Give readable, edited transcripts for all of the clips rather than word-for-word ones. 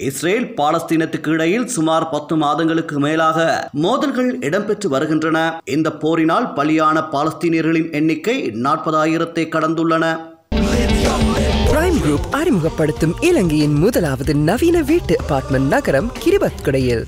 Israel பாலஸ்தீனத்துக்கு இடையில் சுமார் 10 மாதங்களுக்கு மேலாக மோதல்கள் இடம்பெற்று வருகின்றன. இந்த போரினால் பலியான பாலஸ்தீனியர்களின் எண்ணிக்கை 40,000-ஐ கடந்துள்ளன. பிரைம் குரூப் அறிமுகப்படுத்தும் இலங்கையின் முதலாவது நவீன வீட்டு அபார்ட்மெண்ட் நகரம் கிரிபத்குடையில்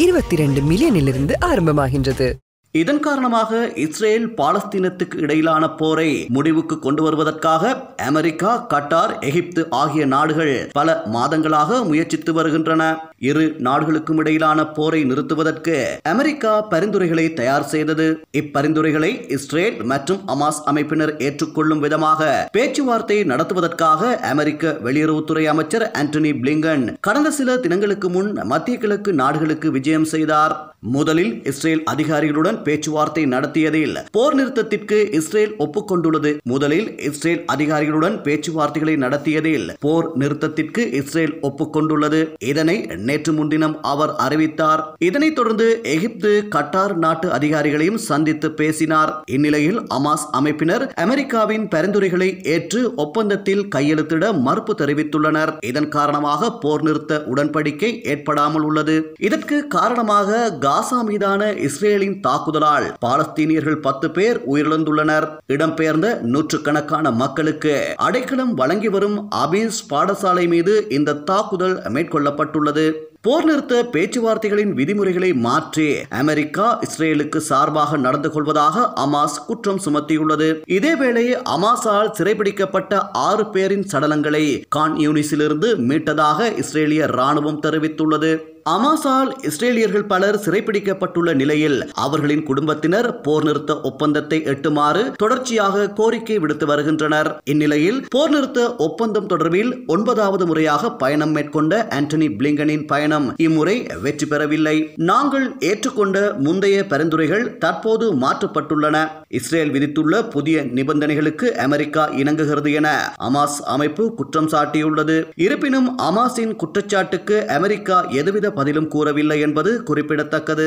22 மில்லியனிலிருந்து ஆரம்பமாகின்றது. இதன் காரணமாக இஸ்ரேல் பாலஸ்தீனத்துக்கு இடையிலான போரை முடிவுக்கு கொண்டு வருவதற்காக அமெரிக்கா, கட்டார், எகிப்து ஆகிய நாடுகள் பல மாதங்களாக முயற்சித்து வருகின்றன. இரு நாடுகளுக்கும் இடையிலான போரை நிறுத்துவதற்கு அமெரிக்கா பரிந்துரைகளை தயார் செய்தது. இப்பரிந்துரைகளை இஸ்ரேல் மற்றும் ஹமாஸ் அமைப்பினர் ஏற்றுக்கொள்ளும் விதமாக பேச்சுவார்த்தை நடத்துவதற்காக அமெரிக்க வெளியுறவுத்துறை அமைச்சர் ஆண்டனி பிளிங்கன் கடந்த சில தினங்களுக்கு முன் மத்திய கிழக்கு நாடுகளுக்கு விஜயம் செய்தார். முதலில் இஸ்ரேல் அதிகாரிகளுடன் பேச்சுவார்த்தை நடத்தியதில் போர் நிறுத்தத்திற்கு இஸ்ரேல் ஒப்புக்கொண்டுள்ளது. முதலில் இஸ்ரேல் அதிகாரிகளுடன் பேச்சுவார்த்தைகளை நடத்தியதில் போர் நிறுத்தத்திற்கு இஸ்ரேல் ஒப்புக்கொண்டுள்ளது. இதனை நேற்று முன்தினம் அவர் அறிவித்தார். இதனைத் தொடர்ந்து எகிப்து, கட்டார் நாட்டு அதிகாரிகளையும் சந்தித்து பேசினார். இந்நிலையில் ஹமாஸ் அமைப்பினர் அமெரிக்காவின் பரிந்துரைகளை ஏற்று ஒப்பந்தத்தில் கையெழுத்திட மறுப்பு தெரிவித்துள்ளனர். இதன் காரணமாக போர் நிறுத்த உடன்படிக்கை ஏற்படாமல் உள்ளது. இதற்கு காரணமாக காசா மீதான இஸ்ரேலின் தாக்குதலால் பாலஸ்தீனியர்கள் 10 பேர் உயிரிழந்துள்ளனர். இடம்பெயர்ந்த நூற்றுக்கணக்கான மக்களுக்கு அடைக்கலம் வழங்கி வரும் அபீஸ் பாடசாலை மீது இந்த தாக்குதல் மேற்கொள்ளப்பட்டுள்ளது. போர் நிறுத்த பேச்சுவார்த்தைகளின் விதிமுறைகளை மாற்றி அமெரிக்கா இஸ்ரேலுக்கு சார்பாக நடந்து கொள்வதாக ஹமாஸ் குற்றம் சுமத்தியுள்ளது. இதேவேளை ஹமாஸால் சிறைபிடிக்கப்பட்ட 6 பேரின் சடலங்களை கான் யூனிஸிலிருந்து மீட்டதாக இஸ்ரேலிய ராணுவம் தெரிவித்துள்ளது. ஹமாஸால் இஸ்ரேலியர்கள் பலர் சிறைப்பிடிக்கப்பட்டுள்ள நிலையில் அவர்களின் குடும்பத்தினர் போர் நிறுத்த ஒப்பந்தத்தை எட்டுமாறு தொடர்ச்சியாக கோரிக்கை விடுத்து வருகின்றனர். இந்நிலையில் போர் நிறுத்த ஒப்பந்தம் தொடர்பில் 9வது முறையாக பயணம் மேற்கொண்ட ஆண்டனி பிளிங்கனின் பயணம் இம்முறை வெற்றி பெறவில்லை. நாங்கள் ஏற்றுக்கொண்ட முந்தைய பரிந்துரைகள் தற்போது மாற்றப்பட்டுள்ளன. இஸ்ரேல் விதித்துள்ள புதிய நிபந்தனைகளுக்கு அமெரிக்கா இணங்குகிறது என ஹமாஸ் அமைப்பு குற்றம் சாட்டியுள்ளது. இருப்பினும் ஹமாஸின் குற்றச்சாட்டுக்கு அமெரிக்கா எதுவித பதிலும் கூறவில்லை என்பது குறிப்பிடத்தக்கது.